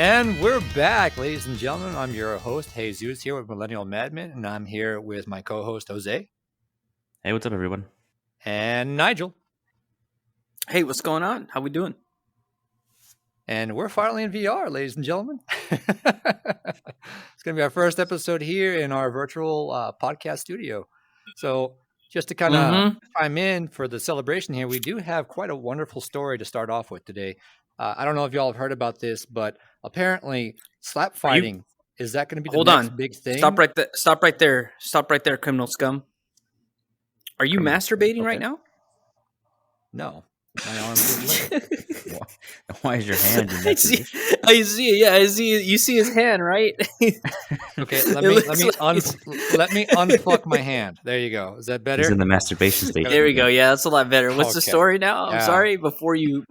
And we're back, ladies and gentlemen. I'm your host, Jesus, here with Millennial Madmen, and I'm here with my co-host, Jose. Hey, what's up, everyone? And Nigel. Hey, what's going on? How we doing? And we're finally in VR, ladies and gentlemen. It's going to be our first episode here in our virtual podcast studio. So just to kind of chime in for the celebration here, we do have quite a wonderful story to start off with today. I don't know if y'all have heard about this, but apparently slap fighting, is that going to be the next big thing? Stop right there, criminal scum. Are you masturbating right now? No. My arms is limp. Why is your hand in that position? I see it. Yeah, I see it. You see his hand, right? Okay, let me unfuck my hand. There you go. Is that better? He's in the masturbation stage. There we go. Yeah, that's a lot better. What's the story now? I'm sorry. Before you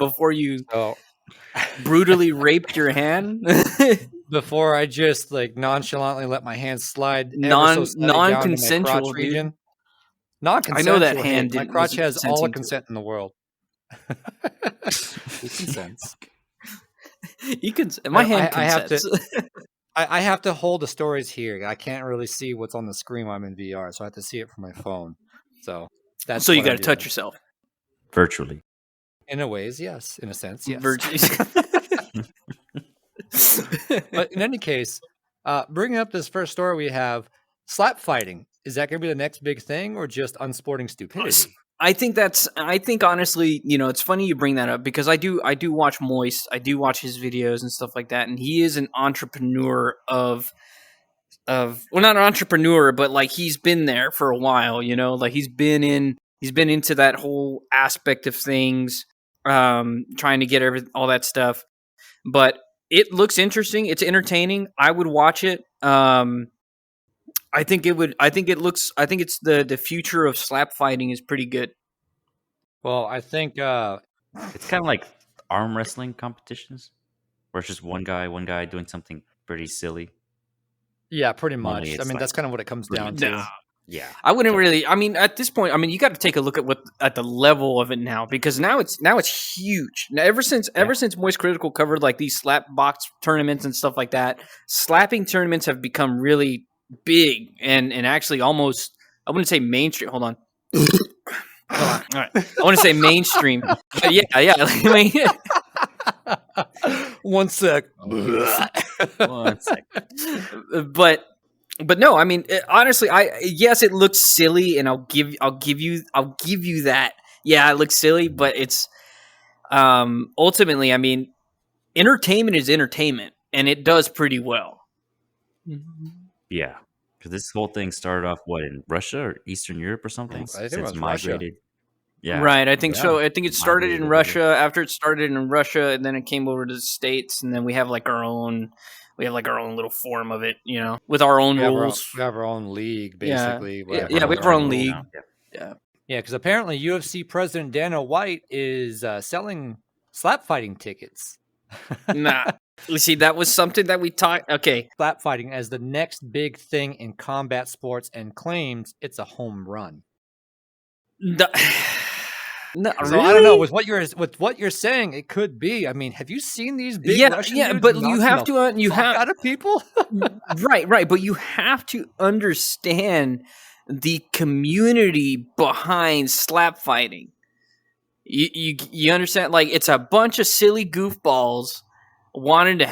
brutally raped your hand. Before I just nonchalantly let my hand slide non-consensual region. Non-consensual. I know that hand. My crotch has all the consent in the world. He consents. My hand consents. I have to hold the stories here. I can't really see what's on the screen while I'm in VR, so I have to see it from my phone. So you got to touch yourself virtually. In a ways, yes. In a sense, yes. But in any case, bringing up this first story we have, slap fighting. Is that going to be the next big thing, or just unsporting stupidity? I think honestly, it's funny you bring that up because I do watch Moist. I do watch his videos and stuff like that. And he is an entrepreneur well, not an entrepreneur, but he's been there for a while, he's been into that whole aspect of things, trying to get all that stuff. But it looks interesting. It's entertaining. I would watch it. I think it's the future of slap fighting is pretty good. Well, I think it's kind of like arm wrestling competitions where it's just one guy doing something pretty silly. Yeah, pretty much. I mean, that's kind of what it comes down to. Yeah. I wouldn't really. I mean, at this point, you got to take a look at the level of it now, because now it's huge. Now, ever since Moist Critical covered these slap box tournaments and stuff like that, slapping tournaments have become really big and actually almost, I wouldn't say mainstream. Hold on. All right. I want to say mainstream. But yeah. One sec. But no, I mean, honestly, yes, it looks silly, and I'll give you that. Yeah, it looks silly, but it's ultimately, I mean, entertainment is entertainment, and it does pretty well. Yeah, because this whole thing started off in Russia or Eastern Europe or something. I think it was migrated. Russia. Yeah, right. I think so. I think it started in Russia. After it started in Russia, and then it came over to the States, and then we have our own little form of it, with our own rules. We have our own league, basically. Yeah, we have our own league. Yeah, because apparently UFC President Dana White is selling slap fighting tickets. Nah. You see, that was something that we talked. Okay, slap fighting as the next big thing in combat sports, and claims it's a home run. No, really? I don't know. With what you're saying, it could be. I mean, have you seen these big Russian dudes but you have to out of people, right. But you have to understand the community behind slap fighting. You understand? It's a bunch of silly goofballs wanting to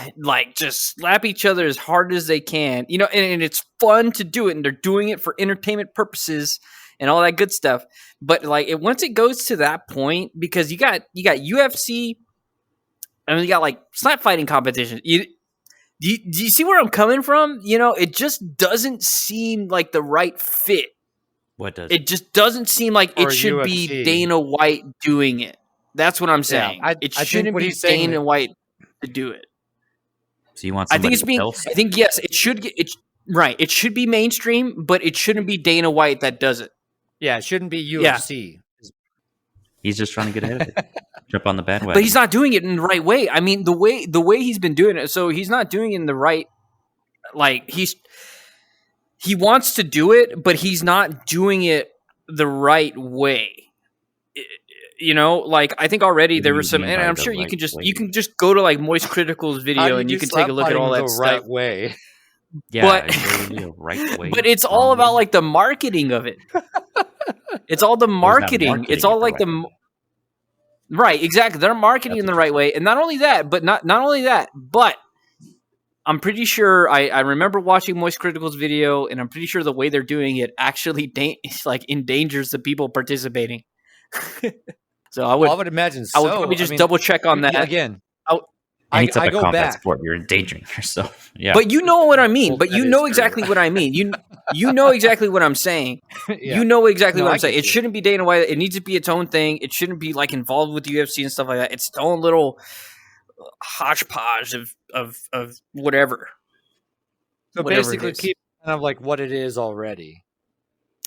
just slap each other as hard as they can, and it's fun to do it, and they're doing it for entertainment purposes and all that good stuff. But once it goes to that point, because you got UFC, and you got slap fighting competition. Do you see where I'm coming from? It just doesn't seem like the right fit. What does it just doesn't seem like it should UFC. Be Dana White doing it. That's what I'm saying. Yeah, it shouldn't be Dana White to do it. So you want somebody else? I think yes, it should get it right. It should be mainstream, but it shouldn't be Dana White that does it. Yeah, it shouldn't be UFC. Yeah. He's just trying to get ahead of it. Jump on the bandwagon. But he's not doing it in the right way. I mean, the way he's been doing it, so he's not doing it in the right. He wants to do it, but he's not doing it the right way. like I think already What do there you was some, mean and by I'm the sure you right can just way? go to like Moist Critical's How do video you and you do can take a look at all slap-fighting that the stuff. right way? Yeah, But is there really a right way? but it's all wrong about way? like the marketing of it. It's all the Or is that marketing. It's marketing all it the like right way? right, exactly. They're marketing That's in what the you're right saying. way, and not only that, but I'm pretty sure I remember watching Moist Critical's video, and I'm pretty sure the way they're doing it actually like endangers the people participating. So I Well, I would would imagine probably so. I just mean, double check on that. again, I, Any I type of go combat back. sport, you're endangering yourself. Yeah. But you know what I mean. Well, But that you is know true. exactly what I mean. You know exactly what I'm saying. Yeah. You know exactly No, what I I'm saying. get It you. shouldn't be Dana White. It needs to be its own thing. It shouldn't be like involved with UFC and stuff like that. It's its own little hodgepodge of whatever. So Whatever it basically, is. keep kind of like what it is already.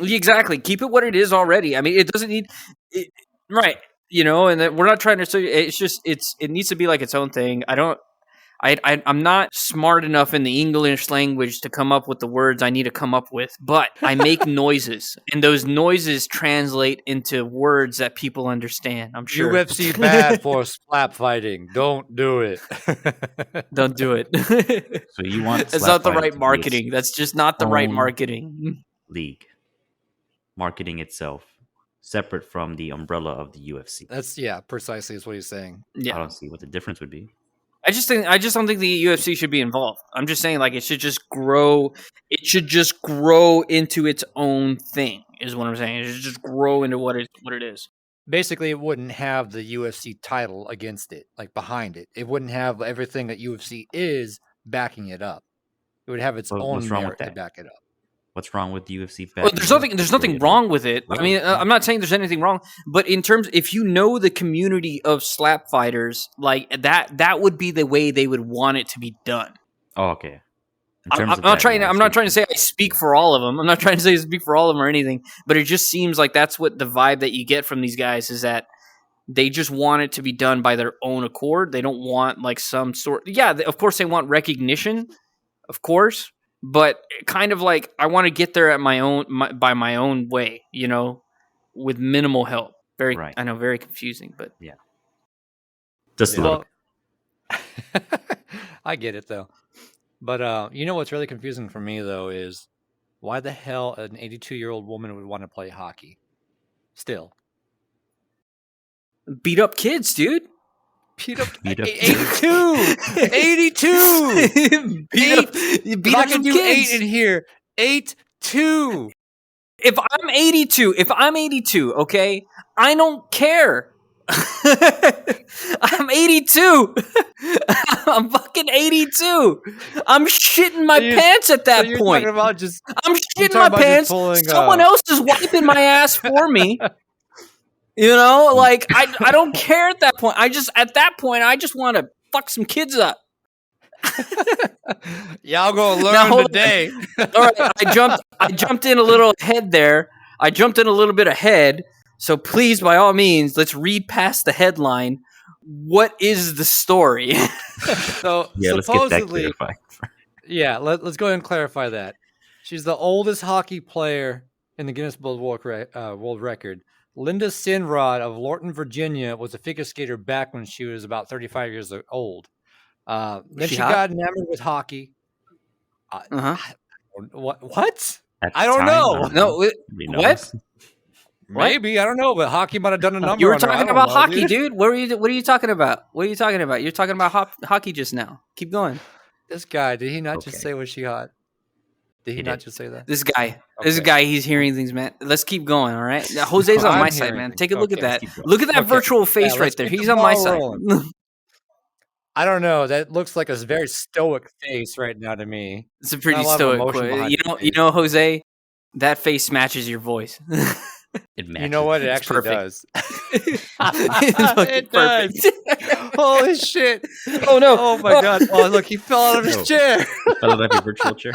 Exactly. Keep it what it is already. I mean, it doesn't need it, right. And we're not trying to say it's just it needs to be like its own thing. I'm not smart enough in the English language to come up with the words I need to come up with, but I make noises, and those noises translate into words that people understand. I'm sure. UFC bad for slap fighting. Don't do it. Don't do it. So you want It's slap not the fighting right to be its marketing. That's just not the right own marketing. league, marketing itself separate from the umbrella of the UFC. That's precisely is what he's saying. I Yeah. don't see what the difference would be. I just don't think the UFC should be involved. I'm just saying like it should just grow. It should just grow into its own thing. Is what I'm saying. It should just grow into what it is. Basically, it wouldn't have the UFC title against it, like behind it. It wouldn't have everything that UFC is backing it up. It would have its But own what's wrong with merit to that? back it up. What's wrong with the UFC Well, backing it up? there's nothing wrong with it. I mean, I'm not saying there's anything wrong, but in terms, if you know the community of slap fighters, like that would be the way they would want it to be done. Oh, okay. I'm not trying to say I speak for all of them. I'm not trying to say I speak for all of them or anything, but it just seems like that's what the vibe that you get from these guys is that they just want it to be done by their own accord. They don't want like some sort. Yeah, of course they want recognition, of course, but kind of like I want to get there at by my own way, with minimal help. Very, Right. I know, very confusing, but yeah, just a little. I get it though. But you know what's really confusing for me though is why the hell an 82-year-old woman would want to play hockey? Still, beat up kids, dude. beat up 82. 82. beat up I can some do kids. 8 in here. 8-2. If I'm 82, okay, I don't care. I'm 82. I'm fucking 82. I'm shitting my pants at that point. I'm shitting my pants. Someone else is wiping my ass for me. Like I don't care at that point. I just want to fuck some kids up. Yeah, I'll go learn today. All right, I jumped in a little ahead there. I jumped in a little bit ahead. So please, by all means, let's read past the headline. What is the story? So yeah, supposedly, let's get that clarified. Let's go ahead and clarify that. She's the oldest hockey player in the Guinness World Record. Linda Sinrod of Lorton, Virginia, was a figure skater back when she was about 35 years old. Then she got enamored with hockey. What? I don't know. No, what? Maybe I don't know, but hockey might have done a number. You were talking about hockey, dude. What are you talking about? What are you talking about? You're talking about hockey just now. Keep going. This guy, did he not just say was she hot? Did he not just say that? This guy, he's hearing things, man. Let's keep going, all right? Now, Jose's on my side, man. Take a look at that. Look at that virtual face right there. He's on my side. I don't know. That looks like a very stoic face right now to me. It's a pretty stoic. You know, Jose, that face matches your voice. It matches. You know what? It actually does. It does. Holy shit! Oh no! Oh my god! Oh look, he fell out of his chair. Fell out of your virtual chair.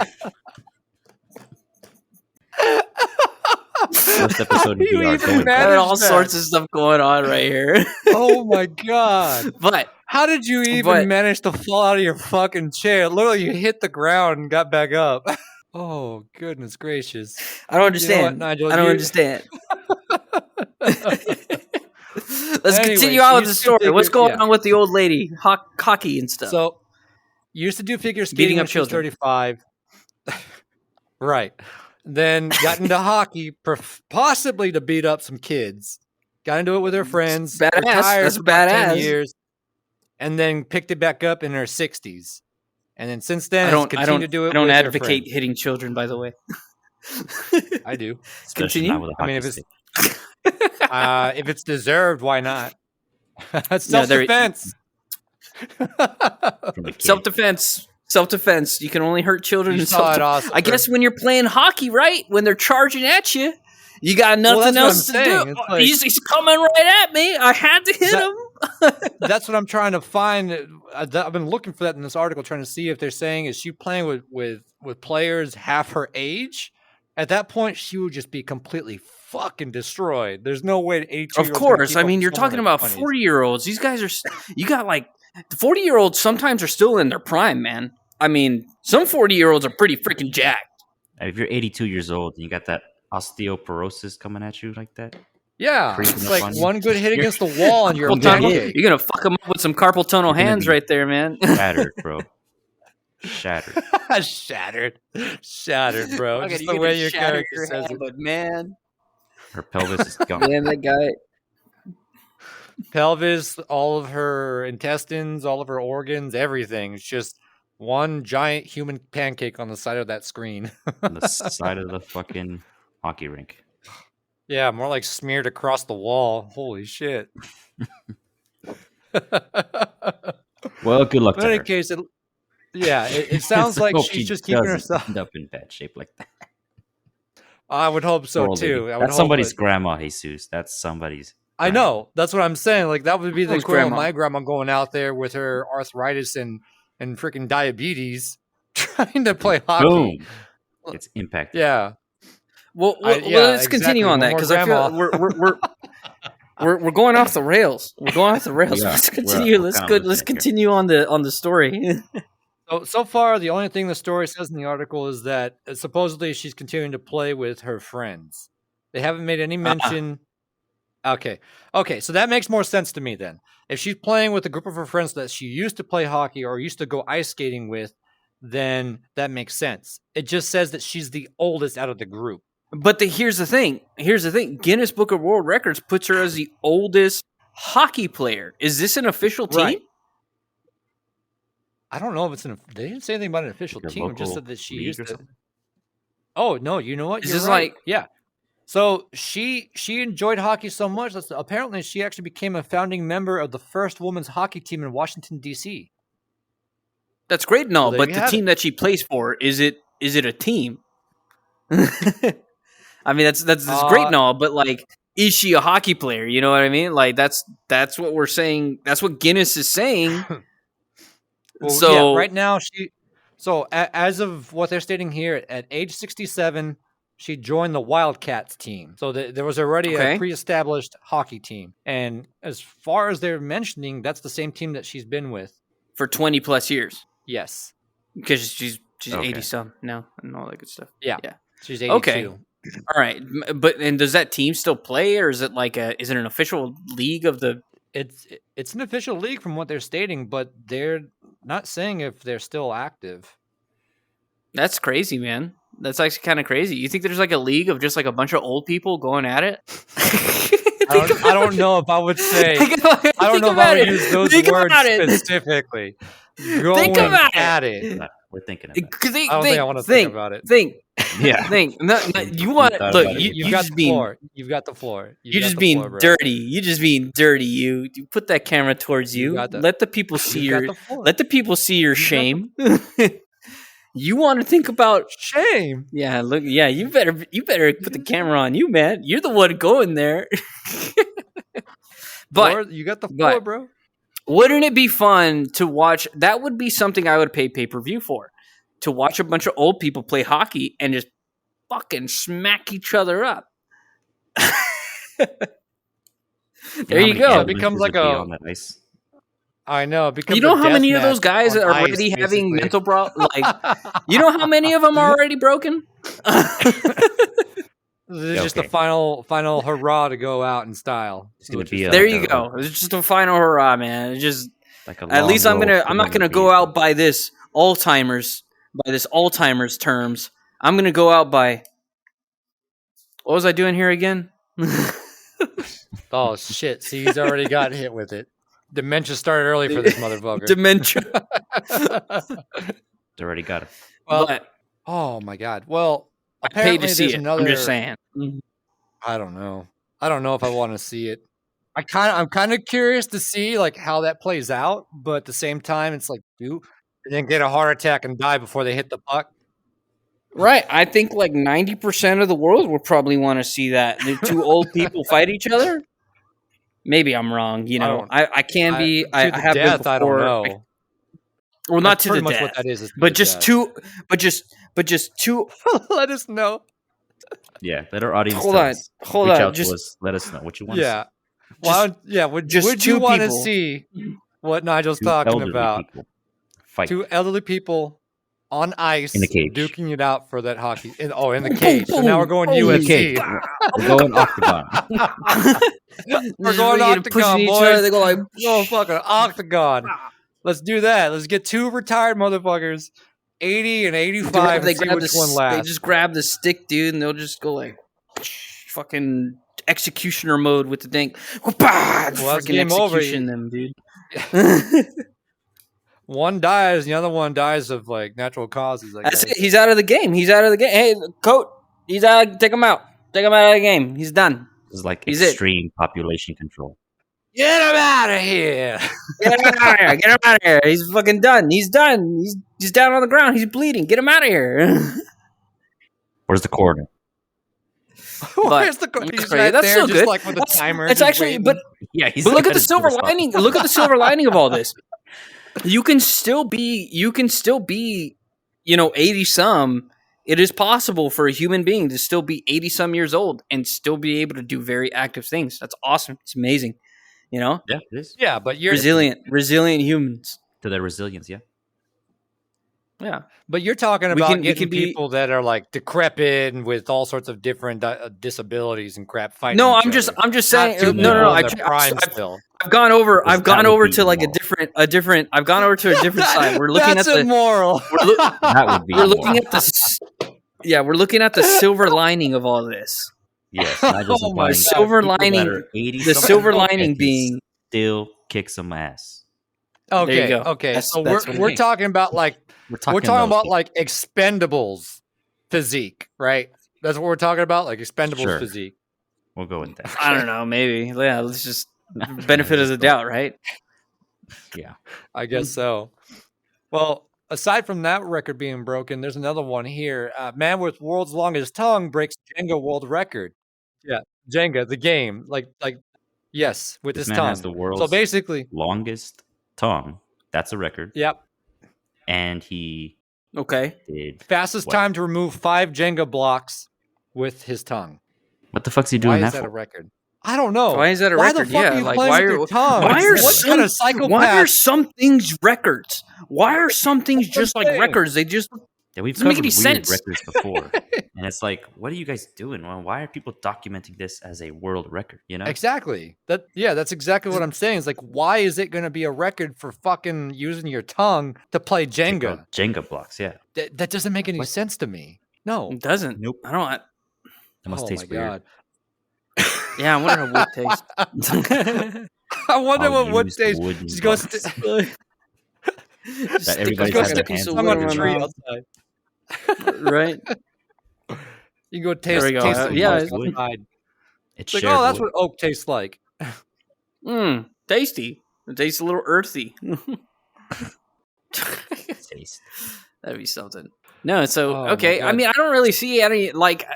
First episode of VR all sorts of stuff going on right here. Oh my god! But how did you even manage to fall out of your fucking chair? Literally, you hit the ground and got back up. Oh goodness gracious! I don't understand. You know what, Nigel, I don't understand. Let's Anyway, continue she on with the used to do story. What's figure- going yeah. on with the old lady? Hockey and stuff. So, used to do figure skating Beating when up she was children. 35. Right. Then got into hockey, possibly to beat up some kids. Got into it with her friends. Badass. Retired That's for about 10 badass. years. And then picked it back up in her 60s. And then since then, I has don't continued to do it I don't with her advocate friends. hitting children, by the way. I do. Especially Continue? not with a I mean, hockey if it's stick. if it's deserved, why not? That's Yeah, there- self-defense. From a kid. Self-defense. You can only hurt children You in saw it, self-defense. Oscar. I guess when you're playing hockey, right? When they're charging at you, you got nothing that's what else I'm to saying. do. It's like- He's coming right at me. I had to hit him. That's what I'm trying to find. I've been looking for that in this article, trying to see if they're saying, is she playing with players half her age? At that point, she would just be completely fucking destroyed. There's no way to 82. Of course. I mean, you're talking about 40-year-olds. These guys are, you got like, the 40-year-olds sometimes are still in their prime, man. I mean, some 40-year-olds are pretty freaking jacked. If you're 82 years old and you got that osteoporosis coming at you like that, Yeah, creeping it's up like on you. one good hit against the wall and you're a Carpal tunnel. pancake. You're going to fuck them up with some carpal tunnel You're gonna hands be- right there, man. shattered, bro. Shattered. Shattered, bro. Okay, Just you're the gonna way your shatter character your says hand, it. but man, Her pelvis is gone. man, that guy. Pelvis, all of her intestines, all of her organs, everything. It's just one giant human pancake on the side of that screen. On the side of the fucking hockey rink. Yeah, more like smeared across the wall. Holy shit. Well, good luck But to in her. any case, it sounds like Hope she's she just keeping doesn't herself. end up in bad shape like that. I would hope so Poor old lady. too. I would That's hope somebody's that- grandma, Jesus. That's somebody's. I know. That's what I'm saying. Like that would be the Who's equivalent of grandma? my grandma going out there with her arthritis and freaking diabetes, trying to play hockey. Boom. It's impacted. Yeah. Well, Yeah, let's continue exactly. on that One because more I feel we're going off the rails. We're going off the rails. Yeah, Let's we're continue. kinda Let's losing it here. continue on the story. So far, the only thing the story says in the article is that supposedly she's continuing to play with her friends. They haven't made any mention. Okay, so that makes more sense to me then. If she's playing with a group of her friends that she used to play hockey or used to go ice skating with, then that makes sense. It just says that she's the oldest out of the group. But here's the thing. Guinness Book of World Records puts her as the oldest hockey player. Is this an official team? Right. I don't know if it's they didn't say anything about an official Like a team. It just local said that she league used or to. something? Oh no! You know what? Is You're this right. like- yeah? So she enjoyed hockey so much that apparently she actually became a founding member of the first women's hockey team in Washington D.C. That's great and all, there but you the have team that she plays for, is it a team? I mean, that's great and all, but like, is she a hockey player? You know what I mean? Like that's what we're saying. That's what Guinness is saying. Well, So yeah, right now as of what they're stating here, at age 67, she joined the Wildcats team. So there was already Okay. a pre-established hockey team, and as far as they're mentioning, that's the same team that she's been with. for 20 plus years, Yes, because she's Okay. 80 some now and all that good stuff. yeah, Yeah. she's 82. Okay. All right, but does that team still play, or is it like is it an official league of the? It's an official league from what they're stating, but they're not saying if they're still active. That's crazy, man. That's actually kind of crazy. You think there's like a league of just like a bunch of old people going at it? I don't know if I would say. Think about it. I don't Think know if I about would it. use those Think words about it. specifically. Going about it. at it. We're thinking about it. Think, I don't think I want to think about it. Think. Yeah. No, you want thought look. about it. You You've got just the being floor. You've got the floor. you got just the being floor, bro. dirty. You just being dirty. You put that camera towards You you. got the- Let the people see You've got your the floor. let the people see your got the- shame. You want to think about Shame. yeah. Look, yeah. You better put the camera on you, man. You're the one going there. But Floor, you got the floor, bro. wouldn't it be fun to watch? That would be something I would pay pay-per-view for. To watch a bunch of old people play hockey and just fucking smack each other up. There you go. It becomes like a- on that ice. I know. It becomes You know a how many death of those match guys on are ice, already having basically. mental like? You know how many of them are already broken? This is just the final hurrah to go out in style. It's gonna be there you go. It's just a final hurrah, man. It's just like at least I'm not gonna go out by this Alzheimer's terms. I'm gonna go out by what was I doing here again? Oh shit! See, he's already got hit with it. Dementia started early for this motherfucker. Dementia. They already got it. Well, but oh my god. Well, I paid to apparently see there's it. another. I'm just saying. I don't know. I don't know if I want to see it. I'm kind of curious to see like how that plays out, but at the same time, it's like, dude, they didn't get a heart attack and die before they hit the puck. Right. I think like 90% of the world would probably want to see that. The two old people fight each other. Maybe I'm wrong. You know, I can be. I have death, been before. I don't know. Well, not to the much death. What that is but just two. But just two. Let us know. Yeah, let our audience hold on. Reach out to us. Let us know what you want. Yeah. Well, yeah. Would you want to see what Nigel's talking about? Fight. Two elderly people on ice in the cage, duking it out for that hockey. In the cage. So now we're going UFC. We're going octagon. We're going octagon, boys. They go like, oh, fucking octagon. Let's do that. Let's get two retired motherfuckers, 80 and 85. They grab which one lasts. They just grab the stick, dude, and they'll just go like, fucking executioner mode with the thing. Fucking execution them, dude. One dies, the other one dies of like natural causes. That's it. He's out of the game. Hey, coach, he's out. Take him out. Take him out of the game. He's done. This is like extreme population control. Get him out of here! Get him out of here! Get him out of here! He's fucking done. He's done. He's down on the ground. He's bleeding. Get him out of here! Where's the coroner? Where's the coroner? That's right there, so just good. Like with the timer. It's actually, but look at the silver lining. Look at the silver lining of all this. You can still be, 80 some. It is possible for a human being to still be 80 some years old and still be able to do very active things. That's awesome. It's amazing. You know? Yeah, it is. Yeah, but you're resilient humans. To their resilience, yeah. Yeah. But you're talking about getting people that are like decrepit and with all sorts of different disabilities and crap fighting. No, I'm just saying. No. I've gone over to like a different. I've gone over to a different side. We're looking at the immoral. That would be. We're looking at the. Yeah, we're looking at the silver lining of all this. Yes, the silver lining. The silver lining being still kick some ass. Okay. There you go. Okay. So we're talking about like we're talking about like Expendables physique, right? That's what we're talking about, like Expendables physique. We'll go with that. I don't know. Maybe. Yeah. Let's just benefit of the doubt, right? Yeah, I guess so. Well, aside from that record being broken, there's another one here. Man with world's longest tongue breaks Jenga world record. Yeah, Jenga, the game. Like yes, with his tongue. Has the world's so basically longest tongue. That's a record. Yep. And he did fastest time to remove 5 Jenga blocks with his tongue. What the fuck's he doing? Why is that a record? I don't know. Why is that a record? The fuck are you playing with your tongue? Kind of psychopath? Why are some things records? Why are some things just like records? They just we've covered weird records before, and it's like, what are you guys doing? Well, why are people documenting this as a world record? You know exactly. That's exactly what I'm saying. It's like, why is it going to be a record for fucking using your tongue to play Jenga? Jenga blocks, yeah. That doesn't make any sense to me. No, it doesn't. Nope. I don't. It must taste weird. God. Yeah, I wonder how wood tastes. I wonder what wood tastes. Just goes that everybody's got their hands on the tree outside. Right? You can go taste. There we go. Taste yeah, it's like, oh, that's what oak tastes like. Tasty. It tastes a little earthy. Taste. That'd be something. No, so okay. I mean, I don't really see any like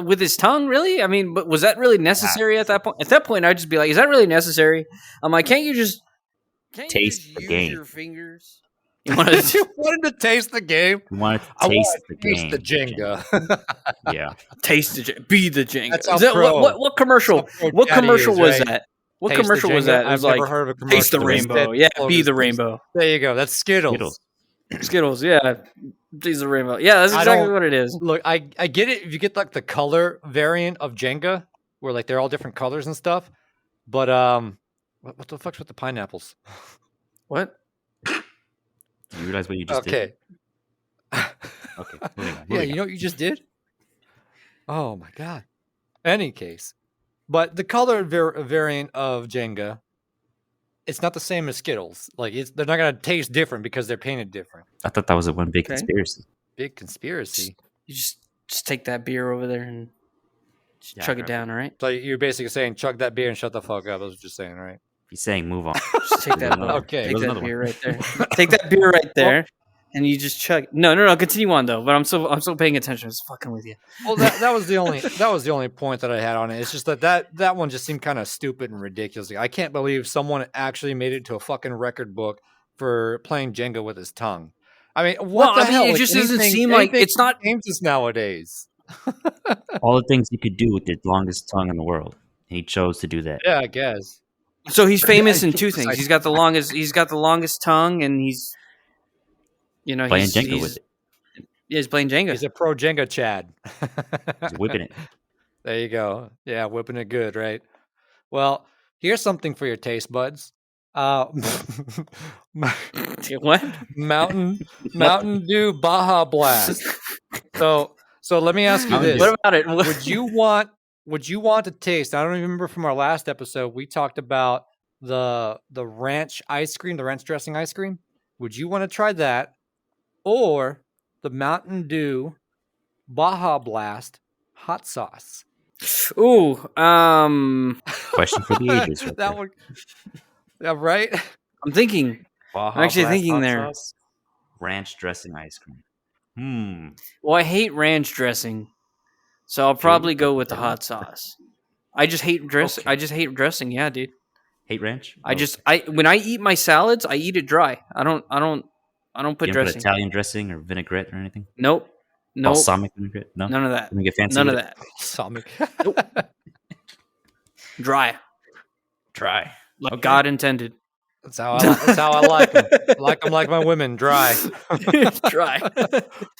with his tongue, really. I mean, but was that really necessary at that point? At that point, I'd just be like, "Is that really necessary?" I'm like, "Can't you just taste the game? Your fingers?" You wanted to taste the game. You wanted to taste the game. Taste the Jenga. Yeah, taste the Jenga. Be the Jenga. That's what commercial? What commercial was that? What commercial was that? It was I've never heard of a commercial. Taste the rainbow. Yeah, be the rainbow. There you go. That's Skittles. Skittles, yeah. These are rainbow. Yeah, that's exactly what it is. Look, I get it if you get like the color variant of Jenga, where like they're all different colors and stuff. But what the fuck's with the pineapples? What? You realize what you just did? Okay. Moving on. You know what you just did? Oh my god. Any case, but the color variant of Jenga, it's not the same as Skittles. Like they're not gonna taste different because they're painted different. I thought that was a one big conspiracy. Big conspiracy. You just take that beer over there and chug it down, all right? So you're basically saying chug that beer and shut the fuck up. That's what you're saying, right? He's saying move on. Just take that. Okay. Take that beer right there. Take that beer right there. And you just chug. No. Continue on though. But I'm still paying attention. I was fucking with you. Well, that was the only point that I had on it. It's just that one just seemed kind of stupid and ridiculous. I can't believe someone actually made it to a fucking record book for playing Jenga with his tongue. I mean, what the hell? It just doesn't seem like it's not games nowadays. All the things you could do with the longest tongue in the world, and he chose to do that. Yeah, I guess. So he's famous in two things. He's got the longest tongue, and he's playing Jenga with it. Yeah, he's playing Jenga. He's a pro Jenga Chad. He's whipping it. There you go. Yeah, whipping it good, right? Well, here's something for your taste buds. What? Mountain Dew Baja Blast. So let me ask you this. What about it? Would you want to taste? I don't remember from our last episode. We talked about the ranch ice cream, the ranch dressing ice cream. Would you want to try that, or the Mountain Dew Baja Blast hot sauce? Ooh, question for the ages. Right that one. Yeah, right. I'm thinking. I'm actually thinking there. Sauce, ranch dressing ice cream. Well, I hate ranch dressing, so I'll probably go with the hot sauce. I just hate dressing. Okay. I just hate dressing. Yeah, dude. Hate ranch? When I eat my salads, I eat it dry. I don't put you dressing. Put Italian dressing or vinaigrette or anything? Nope. Balsamic vinaigrette? No. None of that. Get fancy None of that. Balsamic. Nope. Dry. Like okay. God intended. That's how I like them. I like them like my women, dry. Dry.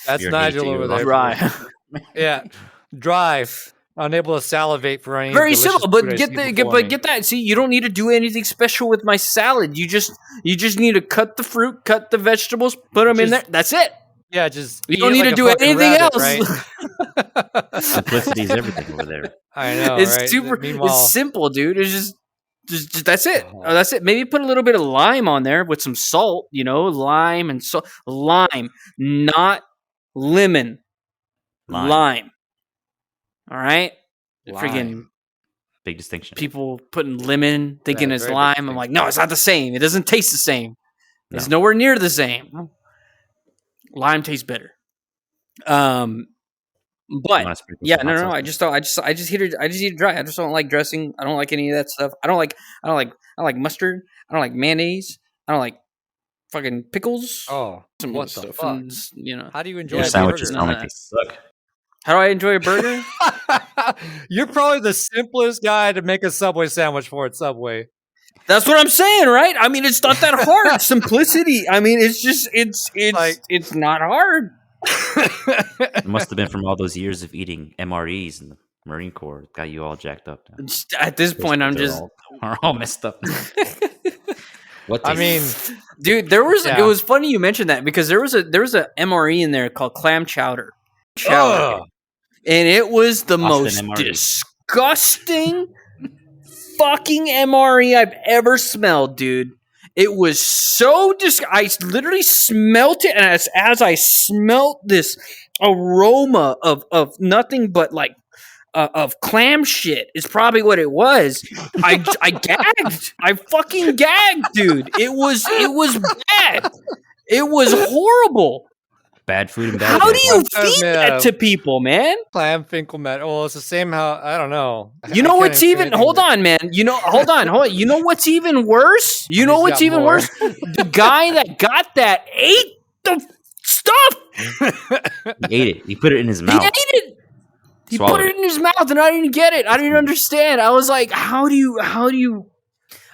That's Nigel over there. Dry. Yeah, dry. Unable to salivate for any. Very simple, but get that. See, you don't need to do anything special with my salad. You just need to cut the fruit, cut the vegetables, put them in there. That's it. Yeah, just you don't need to do anything else. Right? Simplicity is everything over there. I know. It's right? super. It's simple, dude. It's just that's it. Oh, that's it. Maybe put a little bit of lime on there with some salt. Lime and salt. Lime, not lemon. Lime. All right. Freaking big distinction. People putting lemon thinking it's lime. I'm like, no, it's not the same. It doesn't taste the same. No. It's nowhere near the same. Lime tastes better. But yeah, no. I just eat it dry. I just don't like dressing. I don't like any of that stuff. I don't like mustard. I don't like mayonnaise. I don't like fucking pickles. Oh, what the fuck? And, how do you enjoy your sandwiches? They suck. How do I enjoy a burger? You're probably the simplest guy to make a Subway sandwich for at Subway. That's what I'm saying, right? I mean, it's not that hard. Simplicity. I mean, it's just it's not hard. It must have been from all those years of eating MREs in the Marine Corps. Got you all jacked up. Now. At this point, I'm just all messed up. Dude, there was. Yeah. It was funny you mentioned that because there was a MRE in there called clam chowder. And it was the most disgusting fucking MRE I've ever smelled, dude. It was so I literally smelt it, and as I smelt this aroma of nothing but like of clam shit is probably what it was. I gagged. I fucking gagged, dude. It was bad. It was horrible. Bad food and bad. How do you feed that to people, man? Clam Finkelman. Well, it's the same. I don't know. You know what's even? Hold on, man. Hold on. You know what's even worse? You know what's even worse? The guy that got that ate the stuff. He ate it. He put it in his mouth. He ate it. He put it in his mouth, and I didn't get it. I didn't understand. I was like, how do you?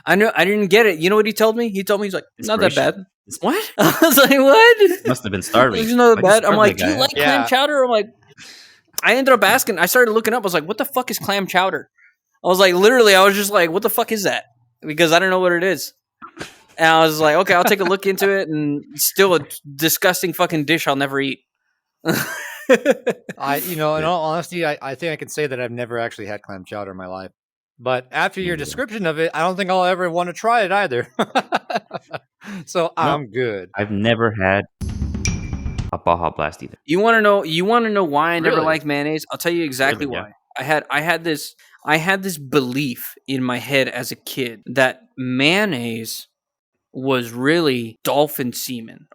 I know. I didn't get it. You know what he told me? He told me, he's like, not that bad. What? I was like, what? Must have been starving. It's not that bad. I'm like, do you like clam chowder? I'm like, I ended up asking. I started looking up. I was like, what the fuck is clam chowder? I was like, literally, I was just like, what the fuck is that? Because I don't know what it is. And I was like, okay, I'll take a look into it. And still a disgusting fucking dish I'll never eat. In all honesty, I think I can say that I've never actually had clam chowder in my life. But after your description of it, I don't think I'll ever want to try it either. So I'm good. I've never had a Baja Blast either. You want to know why I never liked mayonnaise? I'll tell you exactly why. Yeah. I had this belief in my head as a kid that mayonnaise was really dolphin semen,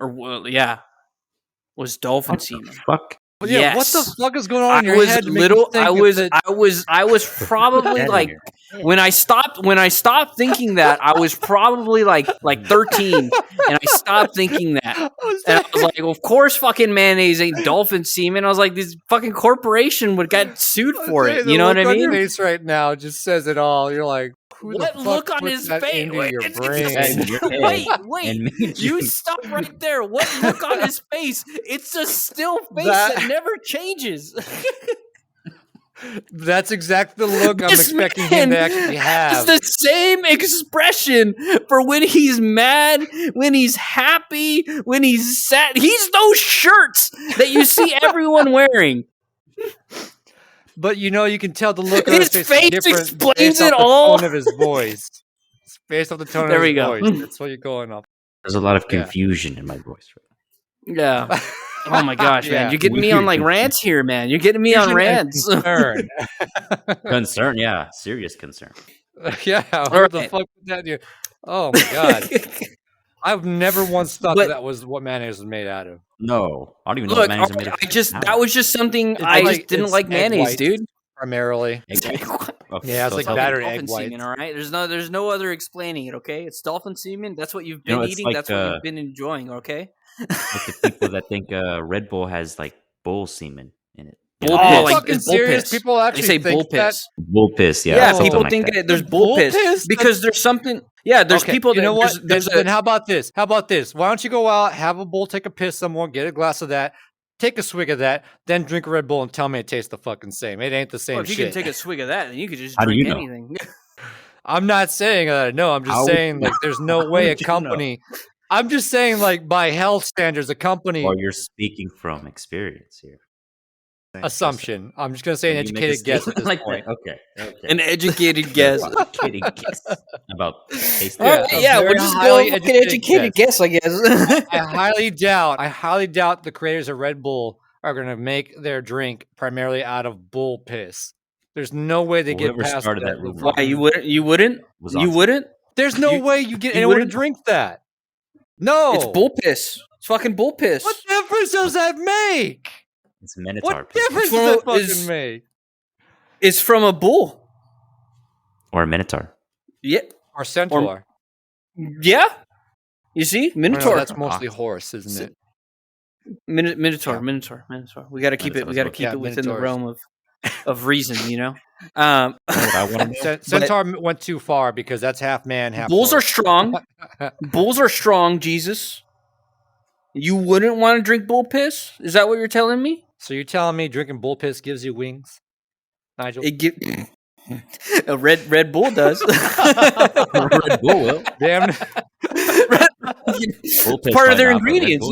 was dolphin semen. Fuck. But yeah, what the fuck is going on in your head? I was probably like, when I stopped thinking that, I was probably like 13, and I stopped thinking that. And I was like, of course, fucking mayonnaise ain't dolphin semen. I was like, this fucking corporation would get sued for it. You know what I mean? Your face right now just says it all. You're like, what look on his face? Wait, you stop right there. What look on his face? It's a still face that never changes. That's exactly the look I'm expecting him to actually have. It's the same expression for when he's mad, when he's happy, when he's sad. He's those shirts that you see everyone wearing. But you can tell the look on his face explains it all. Tone of his voice. It's based off the tone of his voice. That's what you're going off. There's a lot of confusion in my voice. Yeah. Oh my gosh, man! You're getting me on like rants here, man. You're getting me on rants. Concern, yeah, serious concern. Yeah, what the fuck was that? Oh my god! I've never once thought that was what mayonnaise was made out of. No, I don't even know what mayonnaise is made out of. That was just something I just didn't like mayonnaise, dude. Primarily, yeah, it's like battered egg whites. Semen, all right, there's no other explaining it. Okay, it's dolphin semen. That's what you've been eating. That's what you've been enjoying. Okay. Like the people that think Red Bull has like bull semen in it. Bull piss. Fucking serious? People actually say think bull piss. Bull piss, yeah. Yeah, people think there's bull piss because there's something. Yeah, there's people that. You know what? Then how about this? How about this? Why don't you go out, have a bull, take a piss somewhere, get a glass of that, take a swig of that, then drink a Red Bull and tell me it tastes the fucking same. It ain't the same if shit. You can take a swig of that, then you could just drink anything. I'm not saying that. No, I'm just saying like there's no way a company. I'm just saying, like, by health standards, a company... Or you're speaking from experience here. Assumption. I'm just going to say an educated guess at this point. Okay. An educated guess. About taste. We're just going with an educated guess, I guess. I highly doubt the creators of Red Bull are going to make their drink primarily out of bull piss. There's no way they get past that. Why, you wouldn't? You wouldn't? There's no way you get anyone to drink that. No, it's bull piss. It's fucking bull piss. What difference does that make? It's Minotaur. What difference does that fucking make? It's from a bull or a Minotaur. Yeah, or centaur. Yeah, you see, Minotaur. No, that's mostly horse, isn't it? Minotaur. We got to keep it. We got to keep it within the realm of reason, you know. Centaur went too far because that's half man, half bulls horse. Are strong. Bulls are strong, Jesus. You wouldn't want to drink bull piss? Is that what you're telling me? So you're telling me drinking bull piss gives you wings, Nigel? A red bull does. Red Bull will. Damn. Part of their ingredients.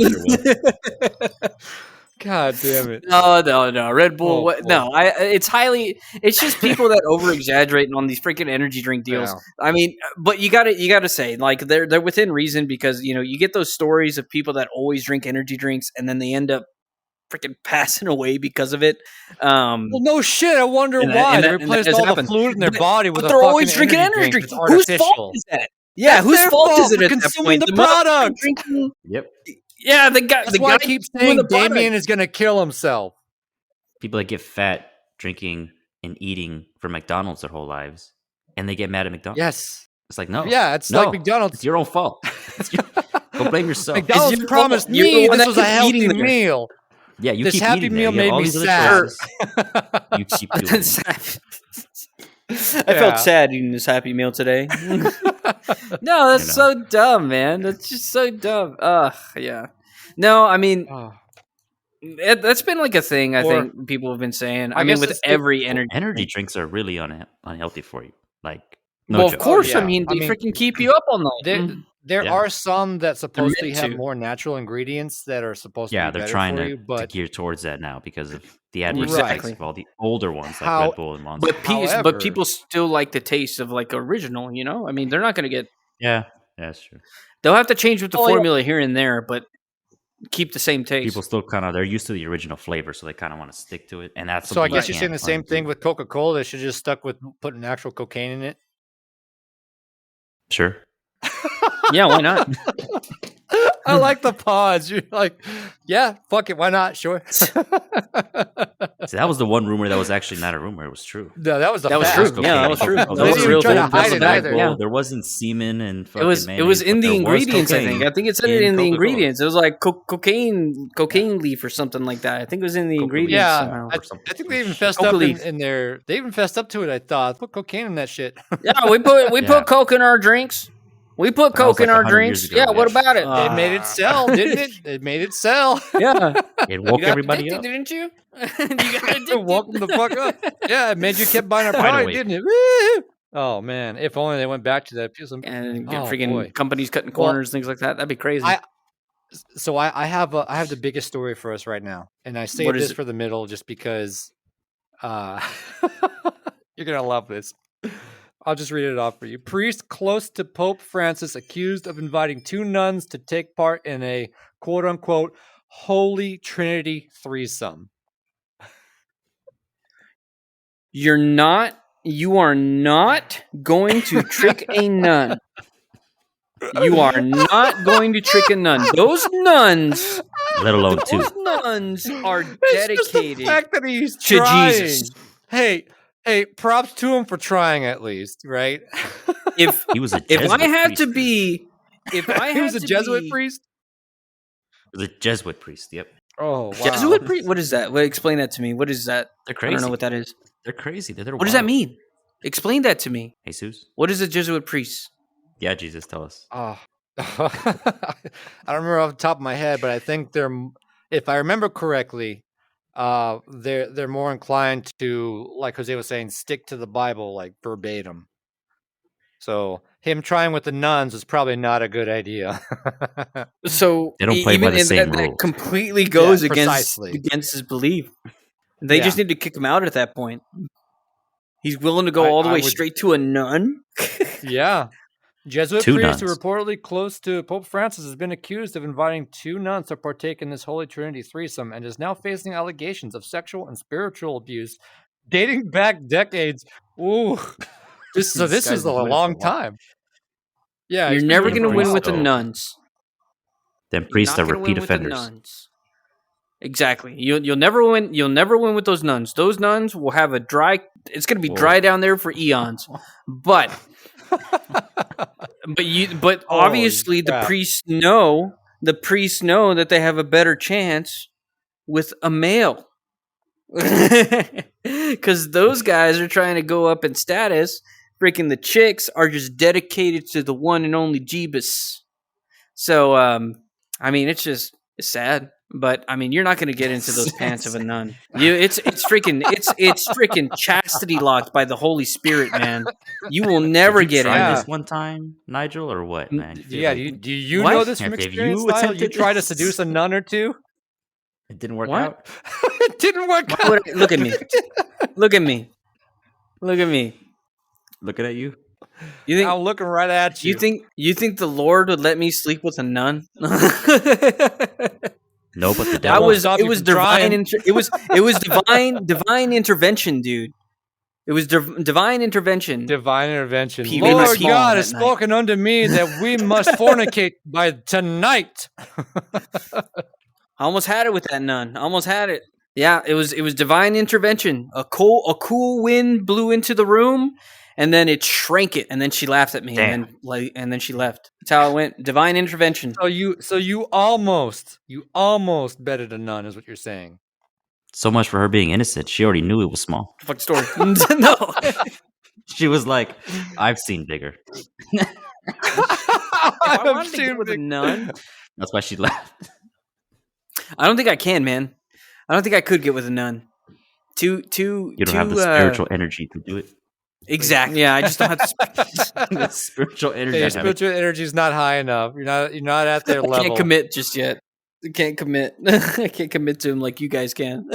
God damn it! No, Red Bull. It's just people that over exaggerate on these freaking energy drink deals. Wow. I mean, but you gotta say, like, they're within reason because you get those stories of people that always drink energy drinks and then they end up freaking passing away because of it. Well, no shit. I wonder why they replaced all the fluid in their body with. But they're always drinking energy drinks. Whose fault is that? Yeah, whose fault is it at that point? The product. Yep. Yeah, the guy. That's why I keep saying Damien is going to kill himself. People that get fat drinking and eating for McDonald's their whole lives, and they get mad at McDonald's. Yes, it's like no. Yeah, it's like McDonald's. It's your own fault. Go blame yourself. McDonald's promised me this was a healthy meal. Yeah, you this keep happy eating meal made me sad. You keep doing I felt sad eating this Happy Meal today. No, that's so dumb, man. That's just so dumb. Yeah. No, I mean, that's been like a thing. I think people have been saying. I mean, with every energy drinks are really unhealthy for you. Like, of course. I mean, they freaking keep you up all night. There are some that supposedly have more natural ingredients that are supposed to be better for you. Yeah, they're trying to gear towards that now because of the adverse effects of all the older ones like Red Bull and Monster. But people still like the taste of like original, you know? I mean, they're not going to get... Yeah, that's true. They'll have to change with the formula here and there, but keep the same taste. People still they're used to the original flavor, so they kind of want to stick to it. And that's so I guess you're saying the same thing with Coca-Cola. They should just stuck with putting actual cocaine in it? Sure. Yeah, why not? I like the pause. You're like, yeah, fuck it, why not? Sure. See, that was the one rumor that was actually not a rumor. It was true. No, that was true. Yeah, that was true. That was a real thing. There wasn't semen and fucking it was in the ingredients, I think. I think it said it in the ingredients. It was like cocaine leaf or something like that. I think it was in the ingredients somehow. I think they even fessed up in there. They even fessed up to it, I thought. Put cocaine in that shit. Yeah, we put Coke in our drinks. We put Coke in our drinks. Yeah, what about it? It made it sell, didn't it? It made it sell. Yeah. It woke everybody up. Didn't you? It woke them the fuck up. Yeah, it made you keep buying our product, didn't it? Woo! Oh, man. If only they went back to that. And freaking companies cutting corners, things like that. That'd be crazy. I have the biggest story for us right now. And I saved this for the middle just because you're going to love this. I'll just read it off for you. Priest close to Pope Francis accused of inviting 2 nuns to take part in a quote-unquote Holy Trinity Threesome. You are not going to trick a nun. You are not going to trick a nun. Those nuns, let alone 2. Those nuns are dedicated just the fact that he's to trying. Jesus. Hey, props to him for trying at least, right? If he was a Jesuit if I had priest. to be, if I had he was a Jesuit priest. It was a Jesuit priest. Yep. Oh, wow. Jesuit priest. What is that? Explain that to me. What is that? They're crazy. I don't know what that is. They're crazy. What does that mean? Explain that to me. Jesus. What is a Jesuit priest? Yeah, Jesus, tell us. Oh. I don't remember off the top of my head, but I think if I remember correctly, they're more inclined to, like Jose was saying, stick to the Bible like verbatim. So him trying with the nuns is probably not a good idea. So they don't play by the same rules. That completely goes against his belief. They just need to kick him out at that point. He's willing to go all the way straight to a nun. Yeah. Jesuit priest who reportedly close to Pope Francis has been accused of inviting 2 nuns to partake in this Holy Trinity threesome and is now facing allegations of sexual and spiritual abuse dating back decades. Ooh. This is a long time. Yeah, you're never going to win with the nuns. Then priests are repeat offenders. Exactly. You'll never win. You'll never win with those nuns. Those nuns will have a dry. It's going to be dry down there for eons. But obviously the priests know that they have a better chance with a male. Because those guys are trying to go up in status. Freaking the chicks are just dedicated to the one and only Jeebus. So, I mean, it's sad. But I mean, you're not going to get into those pants of a nun. It's freaking chastity locked by the Holy Spirit, man. You will never get in this one time, Nigel, or what, man? Yeah, do you know this from experience? You tried to seduce a nun or 2? It didn't work out. It didn't work out. Look at me. Look at me. Look at me. Looking at you. You think I'm looking right at you? You think the Lord would let me sleep with a nun? No, but the devil. It was divine. It was divine intervention, dude. It was divine intervention. Divine intervention. Lord God has spoken unto me that we must fornicate by tonight. I almost had it with that nun. I almost had it. Yeah, it was divine intervention. A cool wind blew into the room, and then it shrank it, and then she laughed at me, and then she left. That's how it went. Divine intervention. So you almost betted a nun, is what you're saying. So much for her being innocent. She already knew it was small. Fuck story. No. She was like, "I've seen bigger." If I wanted to get with a nun, that's why she laughed. I don't think I can, man. I don't think I could get with a nun. You don't have the spiritual energy to do it. Exactly. Yeah, I just don't have the spiritual energy. Your spiritual energy is not high enough. You're not at their level. I can't commit just yet. I can't commit. I can't commit to him like you guys can.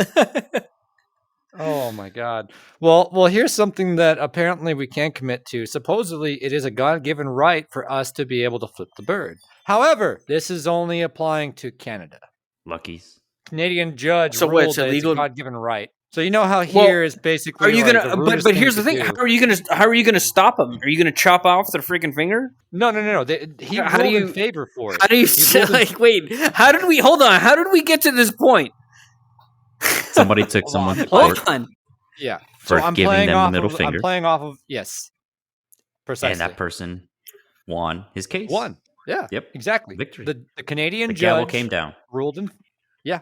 Oh my God. Well, here's something that apparently we can commit to. Supposedly, it is a God-given right for us to be able to flip the bird. However, this is only applying to Canada. Luckies. Canadian judge ruled that it's a God-given right. So you know how here is basically. Are you gonna? But here's the thing: how are you gonna stop him? Are you gonna chop off their freaking finger? No. He ruled in favor for it. How do you wait? How did we? Hold on. How did we get to this point? Somebody took someone. Hold on. Yeah. For giving them the middle finger. I'm playing off of yes. Precisely. And that person won his case. Won. Yeah. Yep. Exactly. Victory. The Canadian judge gavel came down. Ruled in. Yeah.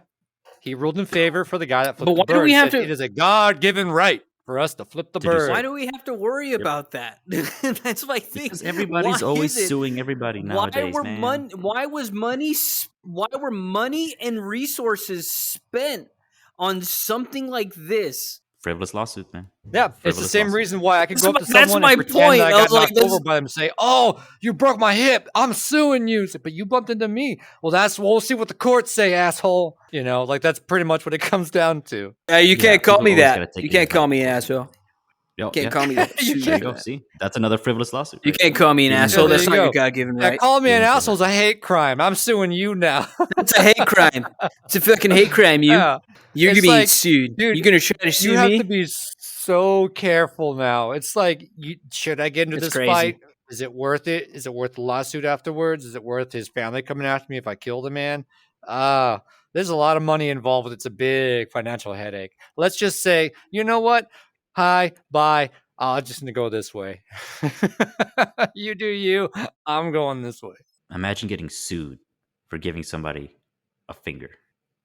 He ruled in favor for the guy that flipped the bird. But why do we have to? It is a God-given right for us to flip the bird. Why do we have to worry about that? That's my thing. Because everybody's always suing everybody nowadays, man. Why were money and resources spent on something like this? Frivolous lawsuit, man. Yeah, it's the same reason why I could go up to someone and pretend that I got knocked over by them and say, "Oh, you broke my hip. I'm suing you." But you bumped into me. Well, we'll see what the courts say, asshole. You know, like that's pretty much what it comes down to. You can't call me that. You can't call me an asshole. You can't call me that. There you go. See, that's another frivolous lawsuit. You can't call me an asshole. That's not your God-given right. Call me an asshole is a hate crime. I'm suing you now. That's a hate crime. It's a fucking hate crime. You're being sued. Dude, you're gonna try to sue me. You have to be so careful now. It's like, should I get into this fight? Is it worth it? Is it worth the lawsuit afterwards? Is it worth his family coming after me if I kill the man? There's a lot of money involved with it. It's a big financial headache. Let's just say, you know what? Hi, bye. I'm just gonna go this way. You do you. I'm going this way. Imagine getting sued for giving somebody a finger.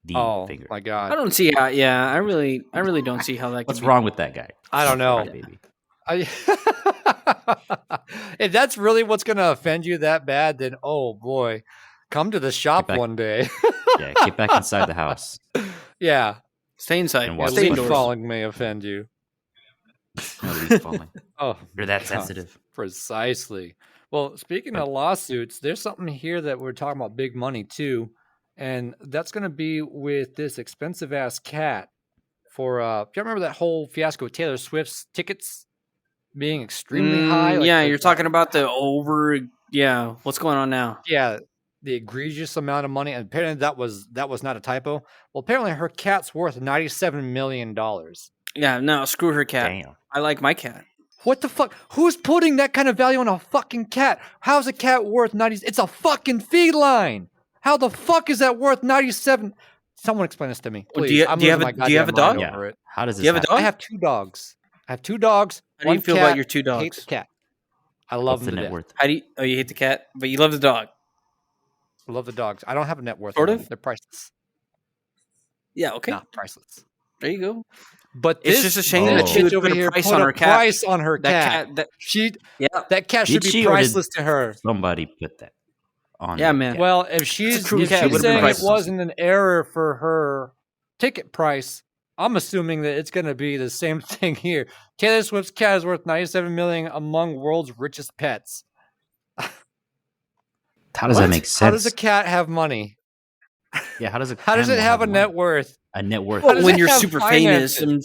Finger. My God! I don't see how. Yeah, I really don't see how that. What's wrong with that guy? I don't know. Baby. If that's really what's going to offend you that bad, then oh boy, come to the shop one day. Yeah, get back inside the house. Yeah, stay inside. And stay indoors. Falling may offend you. Nobody's falling. Oh, you're that sensitive. Precisely. Well, speaking of lawsuits, there's something here that we're talking about big money too. And that's going to be with this expensive ass cat for, do you remember that whole fiasco with Taylor Swift's tickets being extremely high? Like you're talking about what's going on now? Yeah, the egregious amount of money. And apparently that was not a typo. Well, apparently her cat's worth $97 million. Yeah, no, screw her cat. Damn. I like my cat. What the fuck? Who's putting that kind of value on a fucking cat? How's a cat worth 90? It's a fucking feline. How the fuck is that worth 97? Someone explain this to me, please. Do you have a dog? Yeah. How does this? Do you have a dog? I have 2 dogs. How do you feel about your 2 dogs? I hate the cat. I love them to death. How do you? Oh, you hate the cat, but you love the dog. I love the dogs. I don't have a net worth. Sort of. They're priceless. Yeah. Okay. Not priceless. There you go. But it's just a shame that she would put a price on her cat. Price on her cat. That cat should be priceless to her. Somebody put that on. Yeah, man. Well, if she's saying it wasn't an error for her ticket price, I'm assuming that it's going to be the same thing here. Taylor Swift's cat is worth $97 million among world's richest pets. How does that make sense? How does a cat have money? Yeah, how does it have a net worth? A net worth. When you're super famous. When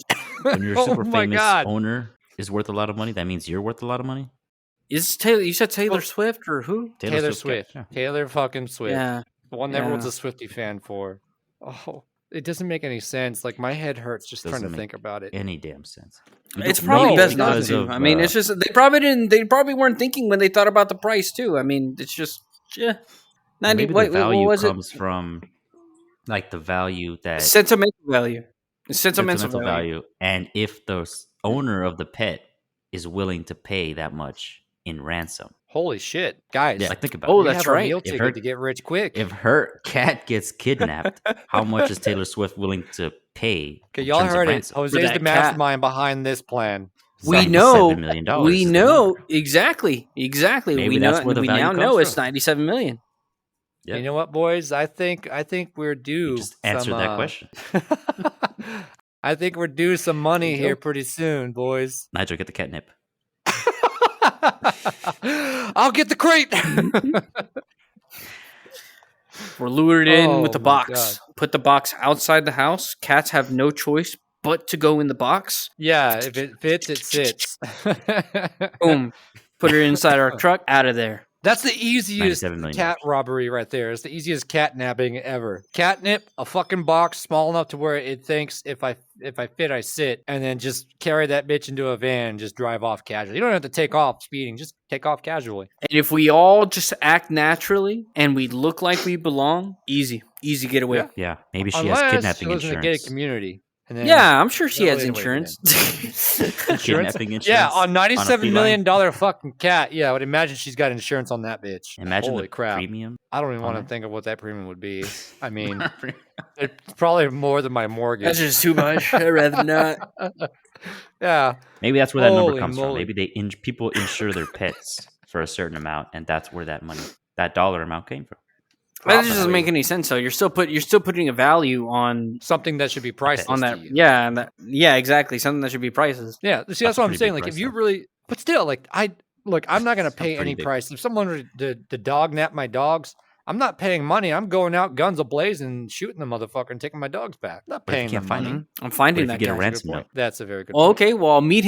you're a super famous owner is worth a lot of money, that means you're worth a lot of money? Is Taylor? You said Taylor Swift or who? Taylor Swift. Yeah. Taylor fucking Swift. Yeah. The one that everyone's a Swiftie fan for. Oh, it doesn't make any sense. Like, my head hurts just trying to think about it. Any damn sense. It's probably best not to. I mean, it's just they probably weren't thinking when they thought about the price too. I mean, it's just 90. Maybe the value comes from like the value that sentimental value. Sentimental value. And if the owner of the pet is willing to pay that much in ransom. Holy shit, guys! Yeah, like think about it. Oh, that's right. If her to get rich quick. If her cat gets kidnapped, how much is Taylor Swift willing to pay? Okay, y'all heard it. Jose's the mastermind behind this plan. We know $97 million. We is the know number. exactly. Maybe we that's know. where the We value now comes know it's from. 97 million. Yep. You know what, boys? I think we're due. You just answered that question. I think we're due some money There you here go. pretty soon, boys. Nigel, get the catnip. I'll get the crate. We're lured in with Oh the my box. God. Put the box outside the house. Cats have no choice but to go in the box. Yeah, if it fits, it sits. Boom. Put it inside our truck. Out of there. That's the easiest 97 million. cat robbery right there. It's the easiest catnapping ever. Catnip, a fucking box small enough to where it thinks if I fit, I sit, and then just carry that bitch into a van and just drive off casually. You don't have to take off speeding. Just take off casually. And if we all just act naturally and we look like we belong, easy getaway. Yeah. Yeah, maybe she Unless has she kidnapping lives in a gated insurance. community. And then Yeah, I'm sure she No, has wait, wait, insurance. insurance? Kidnapping insurance. Yeah, on a $97 feline? million fucking cat. Yeah, I would imagine she's got insurance on that bitch. Imagine Holy the crap. premium. I don't even on want to that. think of what that premium would be. I mean, it's probably more than my mortgage. That's just too much. I'd rather not. Yeah. Maybe that's where that number Holy comes moly. from. Maybe people insure their pets for a certain amount, and that's where that dollar amount came from. That just doesn't Probably. make any sense. though. You're still putting a value on Something that should be priceless on to that. you. Yeah, and yeah, exactly. Something that should be prices. Yeah. See, That's that's a what I'm pretty saying. big Like, if price you tag. really, but still, like, I'm not going to pay pretty any big. price. If someone were to dog nap my dogs, I'm not paying money. I'm going out guns ablazing, shooting the motherfucker and taking my dogs back. I'm not But if you paying can't them find money. him? I'm finding What if that you get a guy. ransom note That's a very good Well, point. okay. Well, I'll meet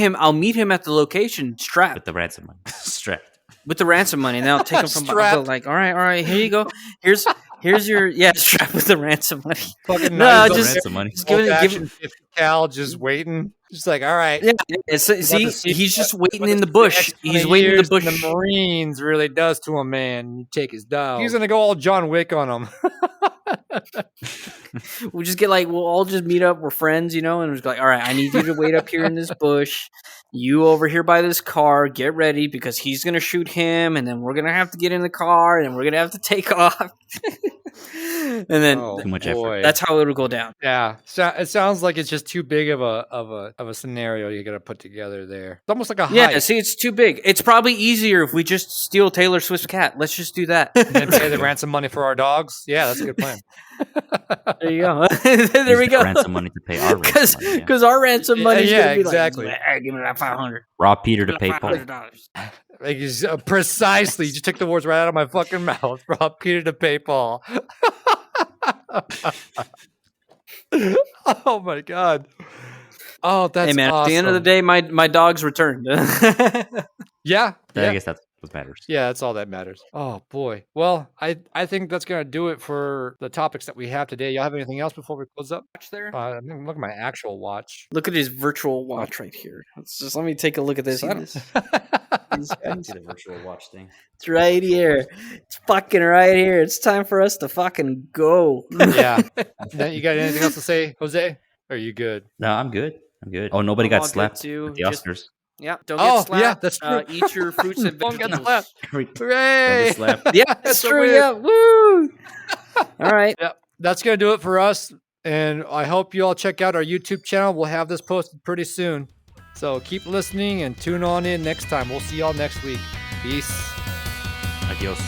him at the location, strapped with the ransom money? Strapped. with the ransom money, and then I'll take him from Strapped. like, all right, here you go. Here's your strapped with the ransom money. Fucking No, knives just- over ransom money. Just give there, it, old give action it. 50 cal, just waiting. Just like, all right. Yeah, see, to see he's just waiting what in the the bush. next He's 20 waiting in the years bush. The Marines really does to a man. You take his dog. He's gonna go all John Wick on him. We just get like, we'll all just meet up. We're friends, and we're just like, all right, I need you to wait up here in this bush. You over here by this car. Get ready because he's gonna shoot him, and then we're gonna have to get in the car, and then we're gonna have to take off. And then Oh, Too much boy. effort. that's how it'll go down. Yeah, so it sounds like it's just too big of a scenario you got to put together there. It's almost like a Yeah, heist. see, it's too big. It's probably easier if we just steal Taylor Swift's cat. Let's just do that. And pay the ransom money for our dogs. Yeah, that's a good plan. There you go. There Use we the go. ransom money to pay our ransom money. Yeah. Because our ransom money is Yeah, gonna be exactly. like, "Hey, give me that $500. Rob Peter to pay Paul. $500. Like precisely, you just took the words right out of my fucking mouth. Rob Peter to pay Paul. Oh my god. Oh, that's Hey man, at the end of the awesome. day, my dog's returned. Yeah. I guess that's what matters. Yeah, that's all that matters. Oh boy. Well, I think that's gonna do it for the topics that we have today. Y'all have anything else before we close up? Watch there. Look at my actual watch. Look at his virtual watch right here. Let me take a look at this. See I don't- this? these guys. See the virtual watch thing. It's right here. It's fucking right here. It's time for us to fucking go. Yeah. Then you got anything else to say, Jose? Are you good? No, I'm good. Oh, nobody I'm all got good slapped too. at the Just- Oscars. Yeah, don't Oh, get slapped. yeah, that's true. Eat your fruits and Don't get vegetables. slapped. Hooray! Don't get slapped. Yeah, That's that's so true. weird. Yeah, woo! All right. Yep. That's going to do it for us. And I hope you all check out our YouTube channel. We'll have this posted pretty soon. So keep listening and tune on in next time. We'll see y'all next week. Peace. Adios.